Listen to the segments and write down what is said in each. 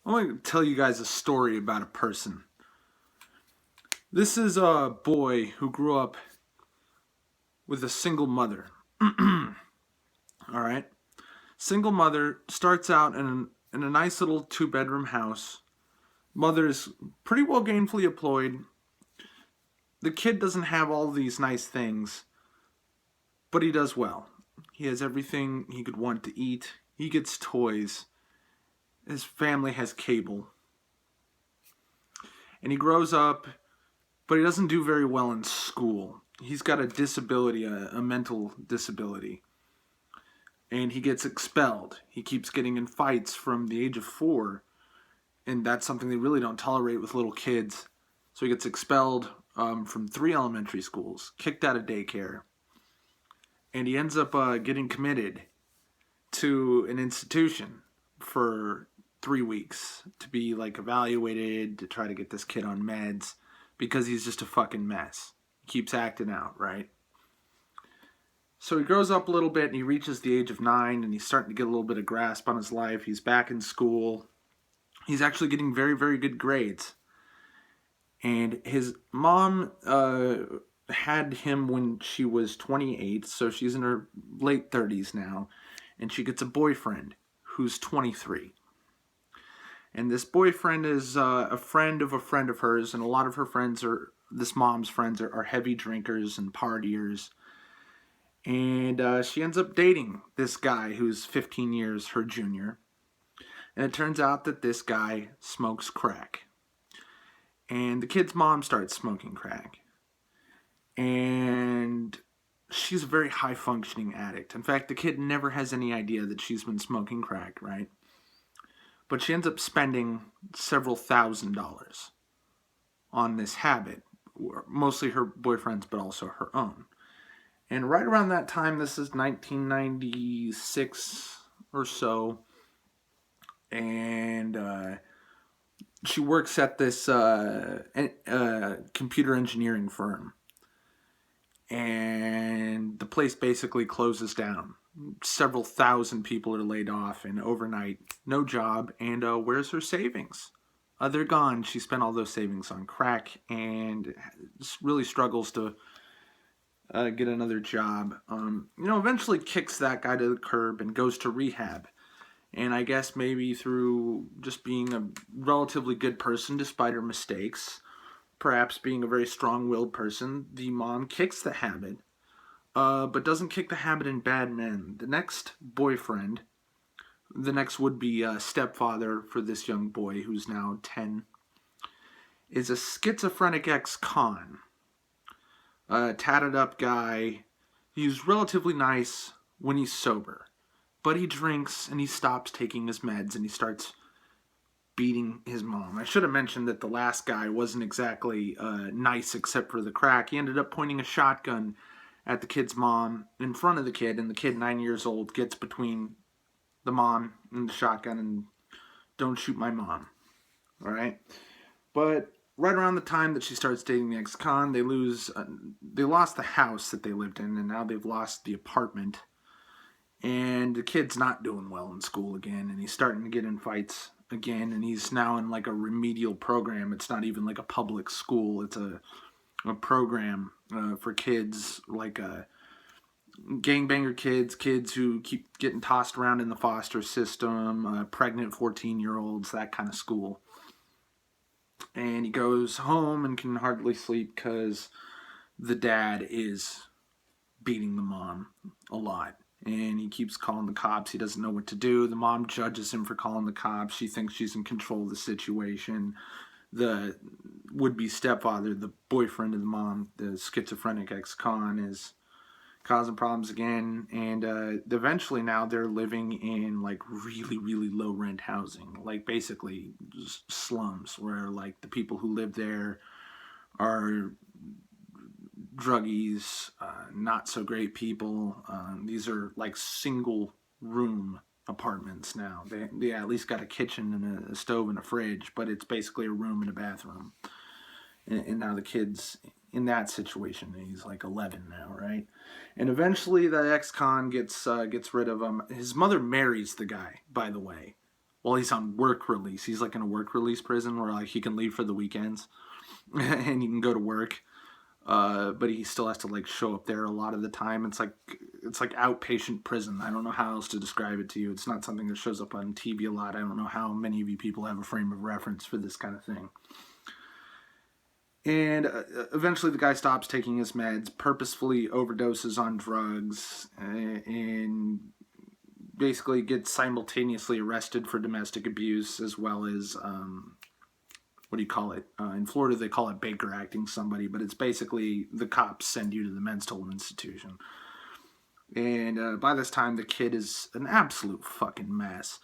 I want to tell you guys a story about a person. This is a boy who grew up with a single mother. All right? Single mother starts out in a nice little two-bedroom house. Mother's pretty well gainfully employed. The kid doesn't have all these nice things, but he does well. He has everything he could want to eat. He gets toys. His family has cable. And he grows up, but he doesn't do very well in school. He's got a disability, a mental disability. And he gets expelled. He keeps getting in fights from the age of 4. And that's something they really don't tolerate with little kids. So he gets expelled from 3 elementary schools, kicked out of daycare. And he ends up getting committed to an institution for 3 weeks to be like evaluated, to try to get this kid on meds, because he's just a fucking mess. He keeps acting out, right? So he grows up a little bit and he reaches the age of 9 and he's starting to get a little bit of grasp on his life. He's back in school. He's actually getting very, very good grades. And his mom had him when she was 28, so she's in her late 30s now. And she gets a boyfriend who's 23. And this boyfriend is a friend of hers, and a lot of her friends this mom's friends are heavy drinkers and partiers. And she ends up dating this guy who's 15 years her junior. And it turns out that this guy smokes crack. And the kid's mom starts smoking crack. And she's a very high-functioning addict. In fact, the kid never has any idea that she's been smoking crack, right? But she ends up spending several $1,000s on this habit. Mostly her boyfriend's, but also her own. And right around that time, this is 1996 or so, and she works at this computer engineering firm. And the place basically closes down. Several thousand people are laid off, and overnight, no job, and where's her savings? They're gone. She spent all those savings on crack, and really struggles to get another job. Eventually kicks that guy to the curb and goes to rehab. And I guess maybe through just being a relatively good person despite her mistakes, perhaps being a very strong-willed person, the mom kicks the habit, but doesn't kick the habit in bad men. The next boyfriend, the next would-be stepfather for this young boy who's now 10, is a schizophrenic ex-con. A tatted-up guy. He's relatively nice when he's sober, but he drinks and he stops taking his meds and he starts beating his mom. I should have mentioned that the last guy wasn't exactly nice except for the crack. He ended up pointing a shotgun at the kid's mom in front of the kid, and the kid, 9 years old, gets between the mom and the shotgun and don't shoot my mom. All right? But right around the time that she starts dating the ex-con, they lost the house that they lived in, and now they've lost the apartment. And the kid's not doing well in school again, and he's starting to get in fights again, and he's now in like a remedial program. It's not even like a public school. It's a program for kids, like gangbanger kids who keep getting tossed around in the foster system, pregnant 14-year-olds, that kind of school. And he goes home and can hardly sleep because the dad is beating the mom a lot. And he keeps calling the cops. He doesn't know what to do. The mom judges him for calling the cops. She thinks she's in control of the situation. The would-be stepfather, the boyfriend of the mom, the schizophrenic ex-con, is causing problems again. And eventually now they're living in like really, really low-rent housing. Like basically slums where like the people who live there are druggies, not so great people. These are like single room apartments now. They at least got a kitchen and a stove and a fridge, but it's basically a room and a bathroom. And now the kid's in that situation. He's like 11 now, right? And eventually the ex-con gets rid of him. His mother marries the guy, by the way, well, he's on work release. He's like in a work release prison where like he can leave for the weekends and he can go to work. But he still has to like show up there a lot of the time. It's like outpatient prison. I don't know how else to describe it to you. It's not something that shows up on TV a lot. I don't know how many of you people have a frame of reference for this kind of thing. And eventually the guy stops taking his meds, purposefully overdoses on drugs, and basically gets simultaneously arrested for domestic abuse, as well as, what do you call it? In Florida, they call it Baker acting somebody, but it's basically the cops send you to the mental institution. And by this time, the kid is an absolute fucking mess.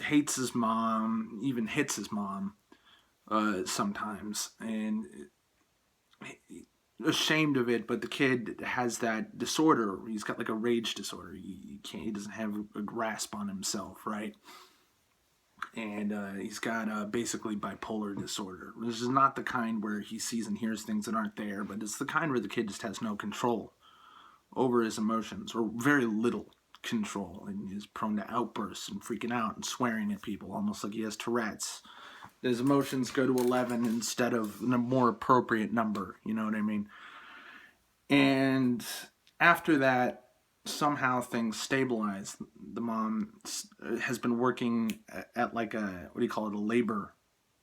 Hates his mom, even hits his mom sometimes, and ashamed of it. But the kid has that disorder. He's got like a rage disorder. He doesn't have a grasp on himself, right? And he's got basically bipolar disorder. This is not the kind where he sees and hears things that aren't there, but it's the kind where the kid just has no control over his emotions, or very little control, and is prone to outbursts and freaking out and swearing at people, almost like he has Tourette's. His emotions go to 11 instead of a more appropriate number, you know what I mean? And after that, somehow things stabilize. The mom has been working at like a, what do you call it, a labor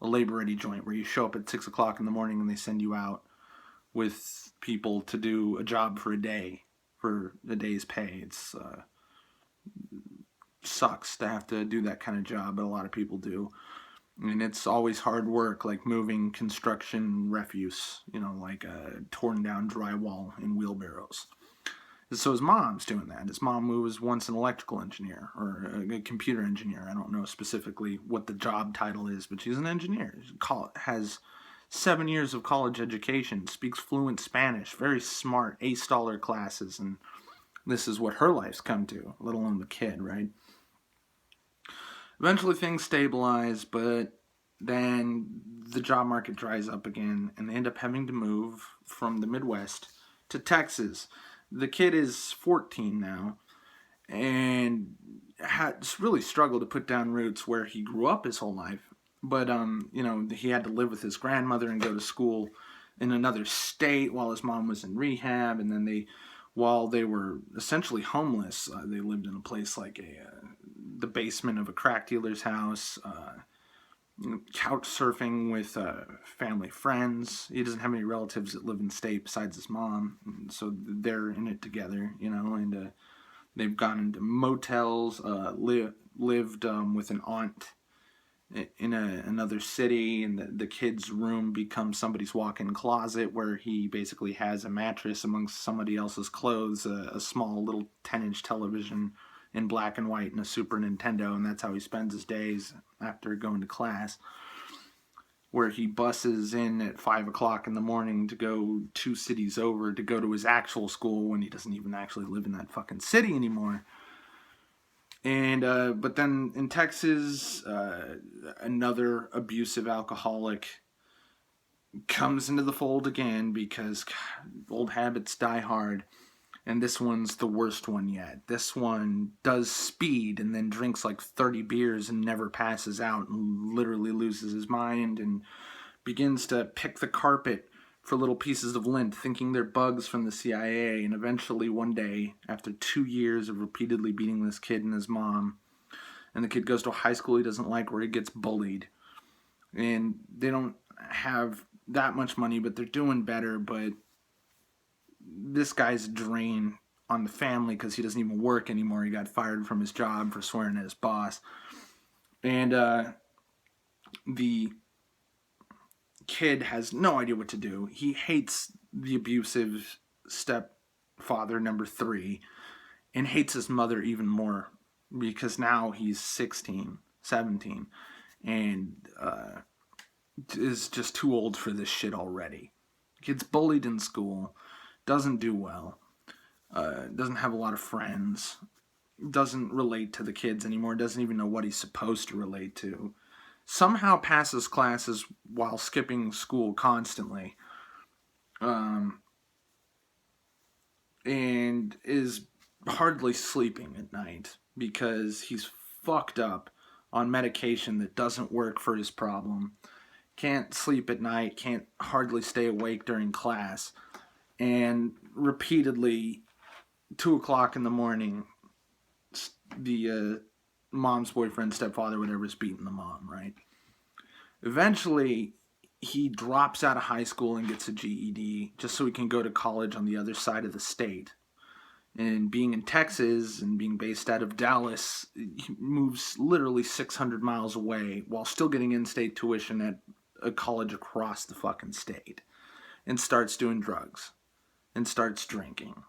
ready joint, where you show up at 6 o'clock in the morning and they send you out with people to do a job for a day, for a day's pay. It's sucks to have to do that kind of job, but a lot of people do. And it's always hard work, like moving construction refuse, like torn down drywall in wheelbarrows. So his mom's doing that. His mom, who was once an electrical engineer or a computer engineer. I don't know specifically what the job title is, but she's an engineer. She has 7 years of college education, speaks fluent Spanish, very smart, A-staller classes, and this is what her life's come to, let alone the kid, right? Eventually things stabilize, but then the job market dries up again, and they end up having to move from the Midwest to Texas. The kid is 14 now, and has really struggled to put down roots where he grew up his whole life. But, he had to live with his grandmother and go to school in another state while his mom was in rehab. And then while they were essentially homeless, they lived in a place like the basement of a crack dealer's house, couch surfing with family friends. He doesn't have any relatives that live in state besides his mom, so they're in it together, and they've gone into motels, lived with an aunt in another city, and the kid's room becomes somebody's walk-in closet where he basically has a mattress amongst somebody else's clothes, a small little 10-inch television in black and white, and a Super Nintendo, and that's how he spends his days after going to class, where he buses in at 5 o'clock in the morning to go 2 cities over to go to his actual school when he doesn't even actually live in that fucking city anymore. And but then in Texas, another abusive alcoholic comes into the fold again, because old habits die hard. And this one's the worst one yet. This one does speed and then drinks like 30 beers and never passes out and literally loses his mind and begins to pick the carpet for little pieces of lint, thinking they're bugs from the CIA. And eventually one day, after 2 years of repeatedly beating this kid and his mom, and the kid goes to a high school he doesn't like where he gets bullied. And they don't have that much money, but they're doing better. But this guy's a drain on the family because he doesn't even work anymore. He got fired from his job for swearing at his boss. And the kid has no idea what to do. He hates the abusive stepfather number 3 and hates his mother even more because now he's 16, 17 and is just too old for this shit already. Gets bullied in school, doesn't do well, doesn't have a lot of friends, doesn't relate to the kids anymore, doesn't even know what he's supposed to relate to, somehow passes classes while skipping school constantly, and is hardly sleeping at night because he's fucked up on medication that doesn't work for his problem. Can't sleep at night, can't hardly stay awake during class, and repeatedly, 2 o'clock in the morning, the mom's boyfriend, stepfather, whatever, is beating the mom, right? Eventually, he drops out of high school and gets a GED just so he can go to college on the other side of the state. And being in Texas and being based out of Dallas, he moves literally 600 miles away while still getting in-state tuition at a college across the fucking state, and starts doing drugs and starts drinking.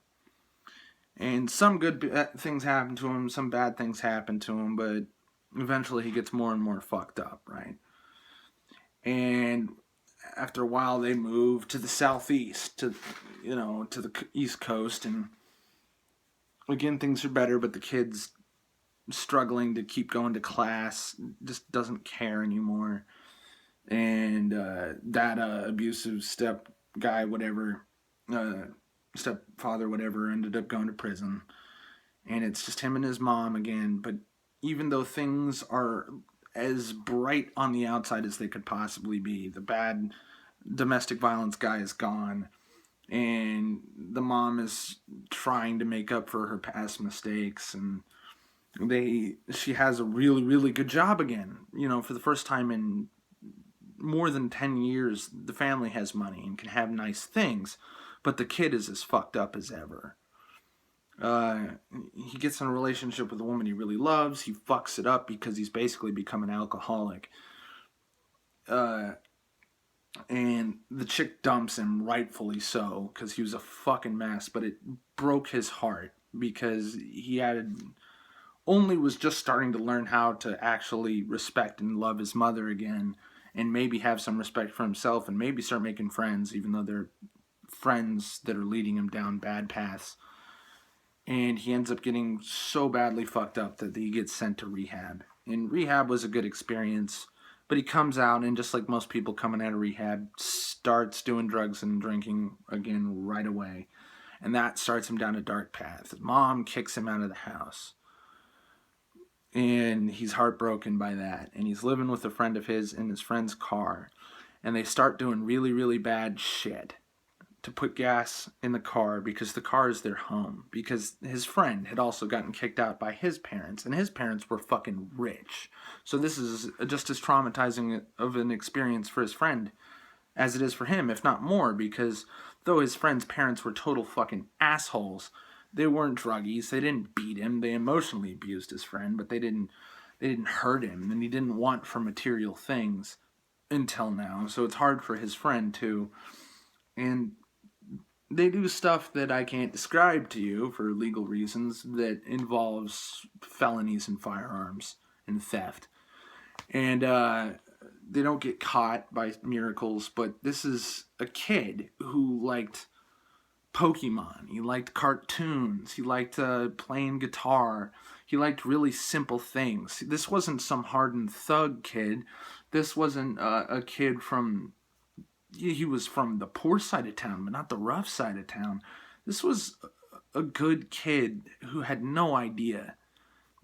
And some good things happen to him, some bad things happen to him, but eventually he gets more and more fucked up, right? And after a while, they move to the southeast, to the East Coast, and again, things are better, but the kid's struggling to keep going to class, just doesn't care anymore. And that abusive step guy, whatever, stepfather, whatever, ended up going to prison. And it's just him and his mom again. But even though things are as bright on the outside as they could possibly be, the bad domestic violence guy is gone. And the mom is trying to make up for her past mistakes, and she has a really, really good job again. For the first time in more than 10 years, the family has money and can have nice things, but the kid is as fucked up as ever. He gets in a relationship with a woman he really loves. He fucks it up because he's basically become an alcoholic. And the chick dumps him, rightfully so, because he was a fucking mess. But it broke his heart because he only was just starting to learn how to actually respect and love his mother again, and maybe have some respect for himself, and maybe start making friends, even though they're friends that are leading him down bad paths. And he ends up getting so badly fucked up that he gets sent to rehab. And rehab was a good experience. But he comes out, and just like most people coming out of rehab, starts doing drugs and drinking again right away. And that starts him down a dark path. His mom kicks him out of the house. And he's heartbroken by that. And he's living with a friend of his in his friend's car. And they start doing really, really bad shit to put gas in the car, because the car is their home. Because his friend had also gotten kicked out by his parents, and his parents were fucking rich. So this is just as traumatizing of an experience for his friend as it is for him, if not more, because though his friend's parents were total fucking assholes, they weren't druggies, they didn't beat him, they emotionally abused his friend, but they didn't hurt him, and he didn't want for material things until now. So it's hard for his friend too. And they do stuff that I can't describe to you for legal reasons that involves felonies and firearms and theft. And they don't get caught by miracles, but this is a kid who liked Pokemon. He liked cartoons. He liked playing guitar. He liked really simple things. This wasn't some hardened thug kid. This wasn't a kid from... He was from the poor side of town, but not the rough side of town. This was a good kid who had no idea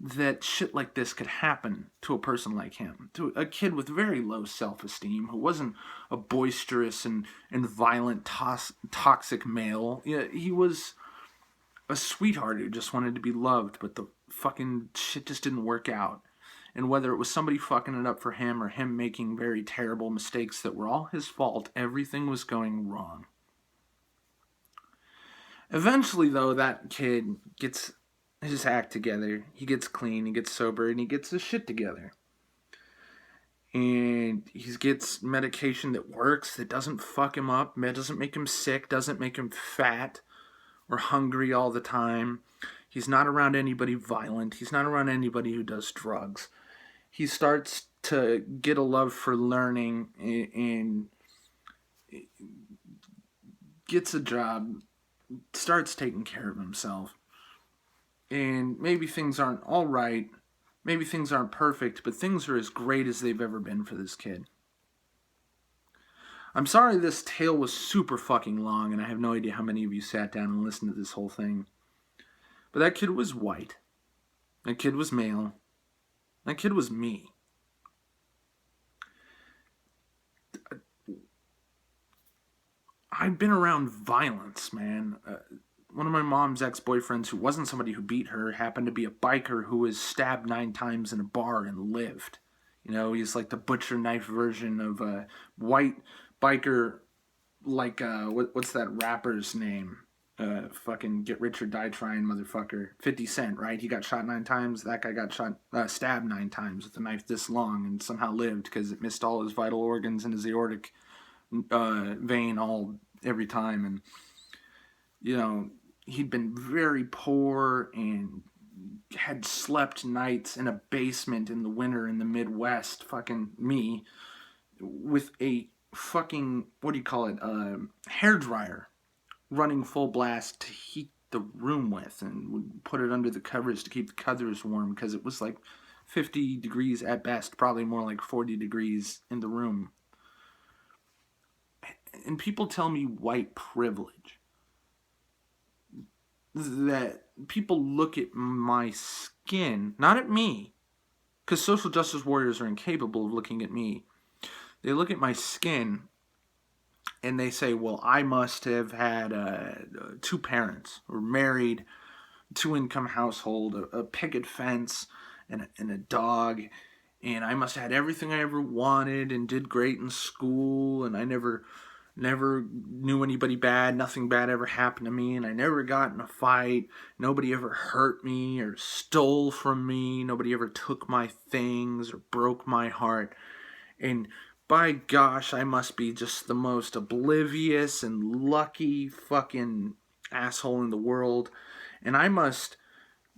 that shit like this could happen to a person like him. To a kid with very low self-esteem, who wasn't a boisterous and violent, toxic male. Yeah, he was a sweetheart who just wanted to be loved, but the fucking shit just didn't work out. And whether it was somebody fucking it up for him or him making very terrible mistakes that were all his fault, everything was going wrong. Eventually, though, that kid gets his act together. He gets clean, he gets sober, and he gets his shit together. And he gets medication that works, that doesn't fuck him up, doesn't make him sick, doesn't make him fat or hungry all the time. He's not around anybody violent. He's not around anybody who does drugs. He starts to get a love for learning and gets a job, starts taking care of himself. And maybe things aren't all right, maybe things aren't perfect, but things are as great as they've ever been for this kid. I'm sorry this tale was super fucking long, and I have no idea how many of you sat down and listened to this whole thing. But that kid was white. That kid was male. That kid was me. I've been around violence, man. One of my mom's ex-boyfriends, who wasn't somebody who beat her, happened to be a biker who was stabbed 9 times in a bar and lived. He's like the butcher knife version of a white biker, like, what's that rapper's name? Fucking Get Rich or Die Trying motherfucker. 50 Cent, right? He got shot 9 times. That guy got stabbed 9 times with a knife this long and somehow lived because it missed all his vital organs and his aortic vein every time. And, he'd been very poor and had slept nights in a basement in the winter in the Midwest, fucking me, with a fucking, what do you call it, hairdryer running full blast to heat the room with, and would put it under the covers to keep the covers warm because it was like 50 degrees at best, probably more like 40 degrees in the room. And people tell me white privilege. That people look at my skin, not at me, because social justice warriors are incapable of looking at me. They look at my skin and they say, well, I must have had 2 parents, or married, 2-income household, a picket fence, and a dog, and I must have had everything I ever wanted and did great in school, and I never knew anybody bad, nothing bad ever happened to me, and I never got in a fight, nobody ever hurt me or stole from me, nobody ever took my things or broke my heart, and by gosh, I must be just the most oblivious and lucky fucking asshole in the world, and I must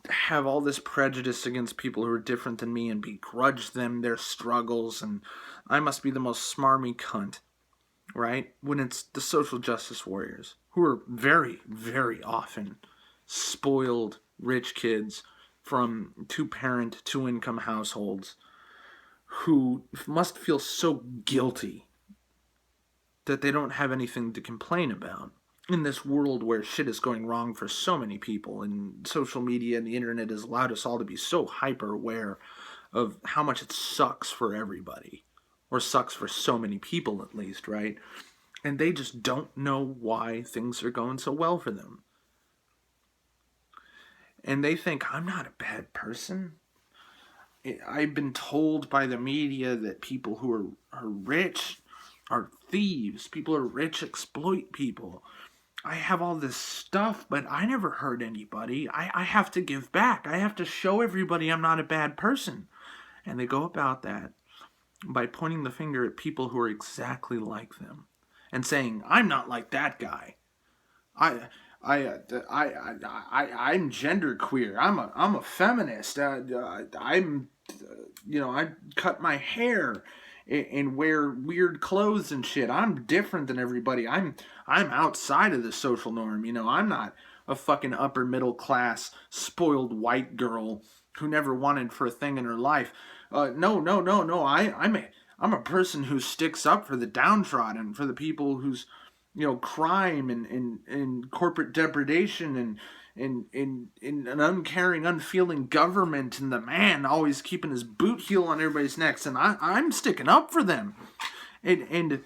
have all this prejudice against people who are different than me and begrudge them their struggles, and I must be the most smarmy cunt. Right? When it's the social justice warriors, who are very, very often spoiled rich kids from 2-parent, 2-income households, who must feel so guilty that they don't have anything to complain about in this world where shit is going wrong for so many people, and social media and the internet has allowed us all to be so hyper aware of how much it sucks for everybody. Or sucks for so many people, at least, right? And they just don't know why things are going so well for them. And they think, I'm not a bad person. I've been told by the media that people who are rich are thieves. People who are rich exploit people. I have all this stuff, but I never hurt anybody. I have to give back. I have to show everybody I'm not a bad person. And they go about that by pointing the finger at people who are exactly like them and saying, I'm not like that guy. I'm genderqueer. I'm a feminist. I cut my hair and wear weird clothes and shit. I'm different than everybody. I'm outside of the social norm. I'm not a fucking upper middle class spoiled white girl who never wanted for a thing in her life. No. I'm a person who sticks up for the downtrodden, for the people whose, crime and corporate depredation and an uncaring, unfeeling government, and the man always keeping his boot heel on everybody's necks, and I'm sticking up for them, and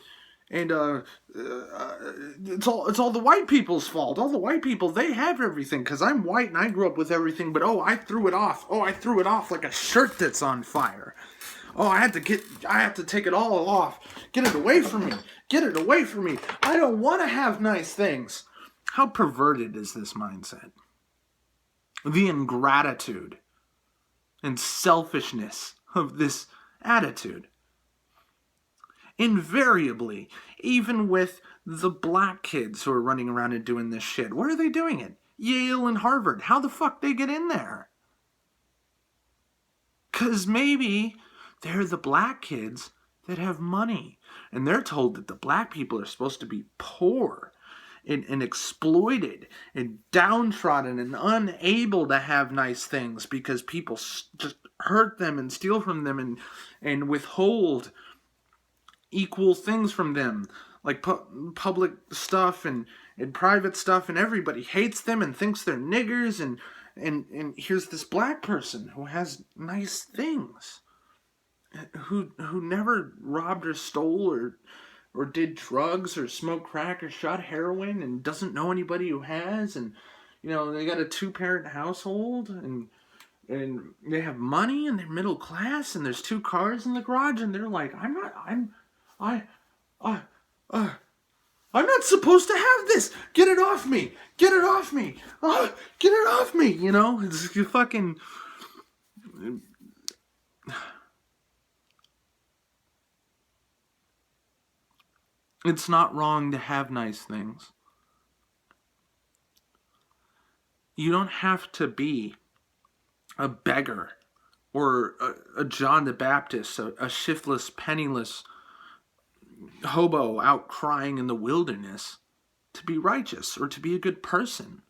it's all the white people's fault. All the white people, they have everything because I'm white and I grew up with everything. But I threw it off. I threw it off like a shirt that's on fire. I have to take it all off. Get it away from me. Get it away from me. I don't want to have nice things. How perverted is this mindset? The ingratitude and selfishness of this attitude. Invariably, even with the black kids who are running around and doing this shit, where are they doing it? Yale and Harvard. How the fuck they get in there? Because maybe they're the black kids that have money, and they're told that the black people are supposed to be poor and exploited and downtrodden and unable to have nice things because people just hurt them and steal from them and withhold equal things from them, like public stuff and private stuff, and everybody hates them and thinks they're niggers, and here's this black person who has nice things, who never robbed or stole or or did drugs or smoked crack or shot heroin and doesn't know anybody who has, and they got a 2-parent household, and they have money and they're middle class and there's 2 cars in the garage, and they're like, I I uh, I'm not supposed to have this. Get it off me. Get it off me. Get it off me. It's you fucking. It's not wrong to have nice things. You don't have to be a beggar or a John the Baptist, a shiftless, penniless hobo out crying in the wilderness to be righteous or to be a good person.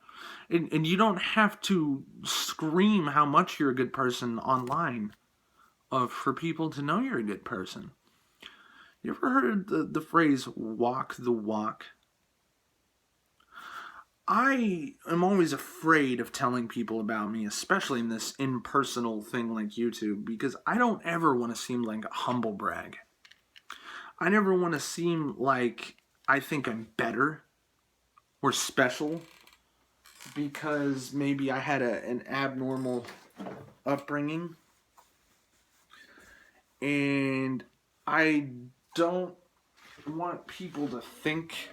And you don't have to scream how much you're a good person online for people to know you're a good person. You ever heard the phrase walk the walk? I am always afraid of telling people about me, especially in this impersonal thing like YouTube, because I don't ever want to seem like a humble brag. I never want to seem like I think I'm better or special because maybe I had an abnormal upbringing. And I don't want people to think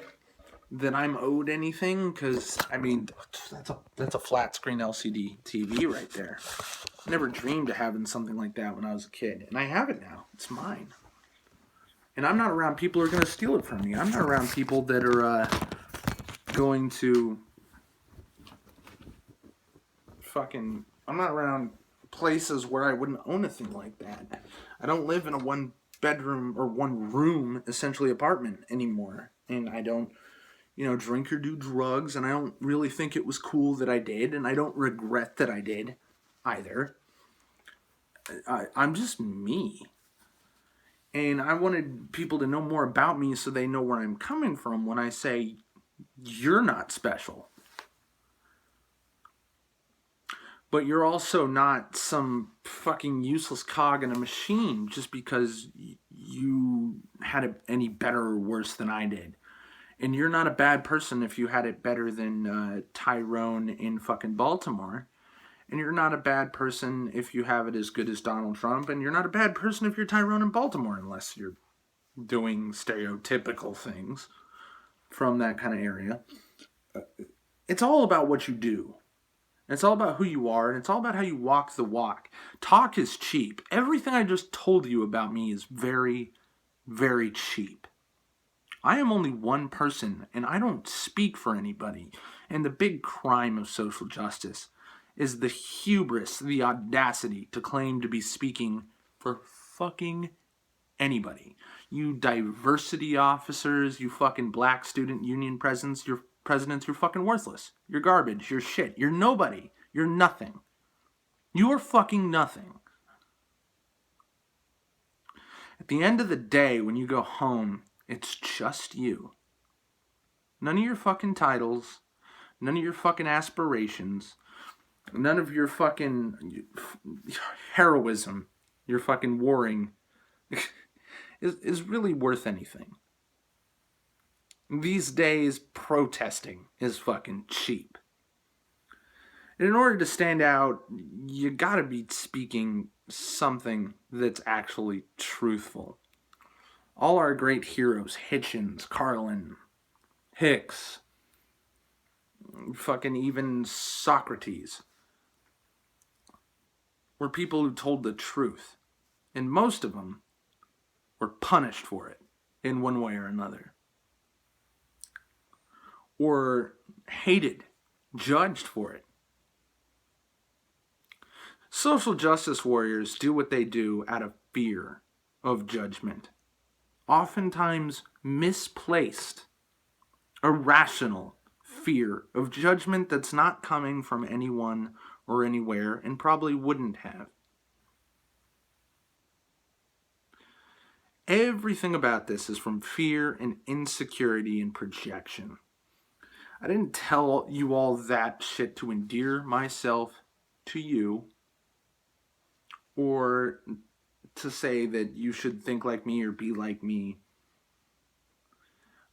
that I'm owed anything, because that's a flat screen LCD TV right there. I never dreamed of having something like that when I was a kid, and I have it now. It's mine. And I'm not around people who are going to steal it from me. I'm not around people that are going to I'm not around places where I wouldn't own a thing like that. I don't live in a 1-bedroom or 1-room essentially apartment anymore, and I don't drink or do drugs, and I don't really think it was cool that I did, and I don't regret that I did either. I'm just me. And I wanted people to know more about me so they know where I'm coming from when I say, you're not special. But you're also not some fucking useless cog in a machine just because you had it any better or worse than I did. And you're not a bad person if you had it better than Tyrone in fucking Baltimore. And you're not a bad person if you have it as good as Donald Trump. And you're not a bad person if you're Tyrone in Baltimore, unless you're doing stereotypical things from that kind of area. It's all about what you do. It's all about who you are, and it's all about how you walk the walk. Talk is cheap. Everything I just told you about me is very, very cheap. I am only one person, and I don't speak for anybody. And the big crime of social justice is the hubris, the audacity to claim to be speaking for fucking anybody. You diversity officers, you fucking black student union presidents, you're fucking worthless. You're garbage. You're shit. You're nobody. You're nothing. You are fucking nothing. At the end of the day, when you go home, it's just you. None of your fucking titles, none of your fucking aspirations, none of your fucking heroism, your fucking warring is really worth anything. These days, protesting is fucking cheap. And in order to stand out, you gotta be speaking something that's actually truthful. All our great heroes, Hitchens, Carlin, Hicks, fucking even Socrates, were people who told the truth. And most of them were punished for it in one way or another. Or hated, judged for it. Social justice warriors do what they do out of fear of judgment. Oftentimes misplaced, irrational fear of judgment that's not coming from anyone or anywhere and probably wouldn't have. Everything about this is from fear and insecurity and projection. I didn't tell you all that shit to endear myself to you or to say that you should think like me or be like me.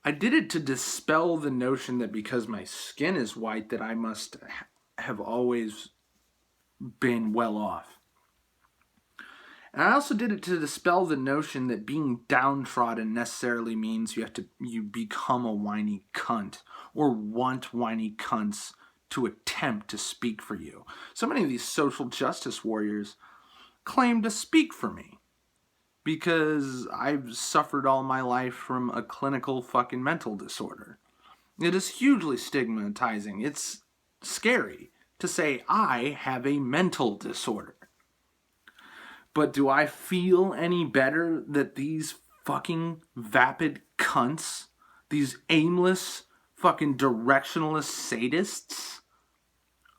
I did it to dispel the notion that because my skin is white that I must have always been well off. And I also did it to dispel the notion that being downtrodden necessarily means you become a whiny cunt or want whiny cunts to attempt to speak for you. So many of these social justice warriors claim to speak for me because I've suffered all my life from a clinical fucking mental disorder. It is hugely stigmatizing. It's scary to say I have a mental disorder. But do I feel any better that these fucking vapid cunts, these aimless fucking directionless sadists,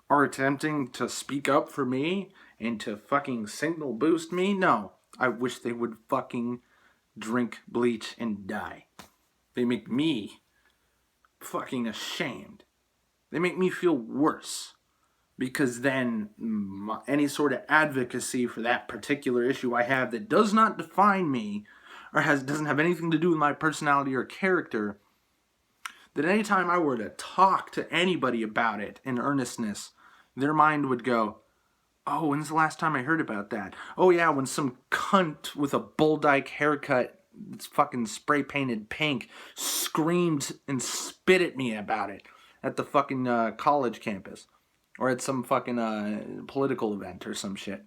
are attempting to speak up for me and to fucking signal boost me? No. I wish they would fucking drink bleach and die. They make me fucking ashamed. They make me feel worse. Because then any sort of advocacy for that particular issue I have that does not define me or doesn't have anything to do with my personality or character, that anytime I were to talk to anybody about it in earnestness, their mind would go, oh, when's the last time I heard about that? Oh yeah, when some cunt with a bull dyke haircut that's fucking spray painted pink screamed and spit at me about it at the fucking college campus. Or at some fucking political event or some shit.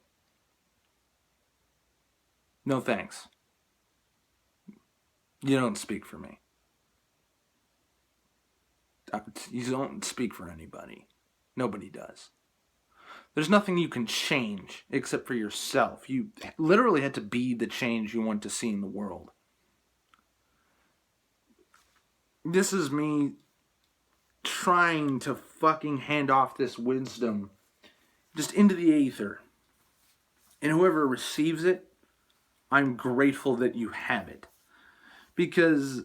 No thanks. You don't speak for me. You don't speak for anybody. Nobody does. There's nothing you can change except for yourself. You literally had to be the change you want to see in the world. This is me trying to fucking hand off this wisdom just into the aether. And whoever receives it, I'm grateful that you have it. Because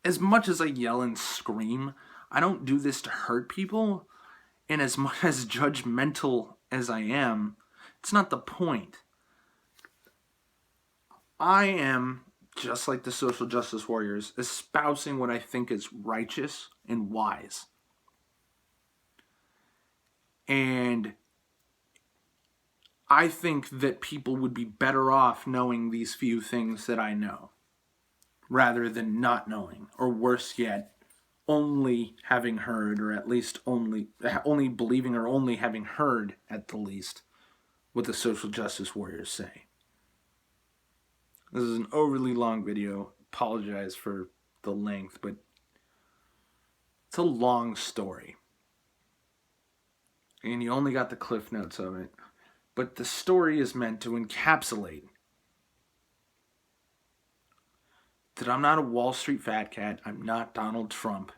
as much as I yell and scream, I don't do this to hurt people. And as much as judgmental as I am, it's not the point. I am, just like the social justice warriors, espousing what I think is righteous and wise. And I think that people would be better off knowing these few things that I know, rather than not knowing, or worse yet, only having heard, or at least only believing, or only having heard, at the least, what the social justice warriors say. This is an overly long video. Apologize for the length, but it's a long story. And you only got the cliff notes of it. But the story is meant to encapsulate that I'm not a Wall Street fat cat. I'm not Donald Trump.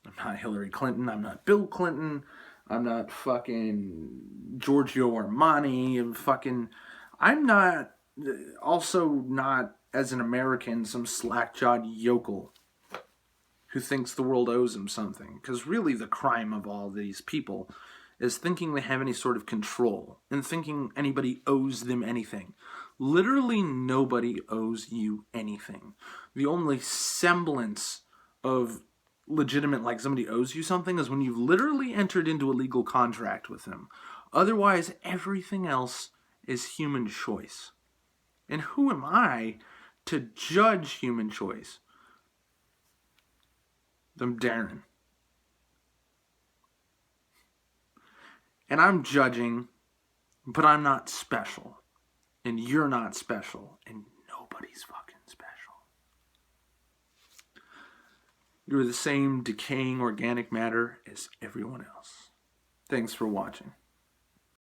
I'm not Hillary Clinton. I'm not Bill Clinton. I'm not fucking Giorgio Armani. I'm not, also not, as an American, some slack-jawed yokel who thinks the world owes him something. Because really the crime of all these people is thinking they have any sort of control and thinking anybody owes them anything. Literally nobody owes you anything. The only semblance of legitimate, like somebody owes you something, is when you've literally entered into a legal contract with them. Otherwise, everything else is human choice. And who am I to judge human choice? I'm Darren. And I'm judging, but I'm not special. And you're not special. And nobody's fucking special. You're the same decaying organic matter as everyone else. Thanks for watching.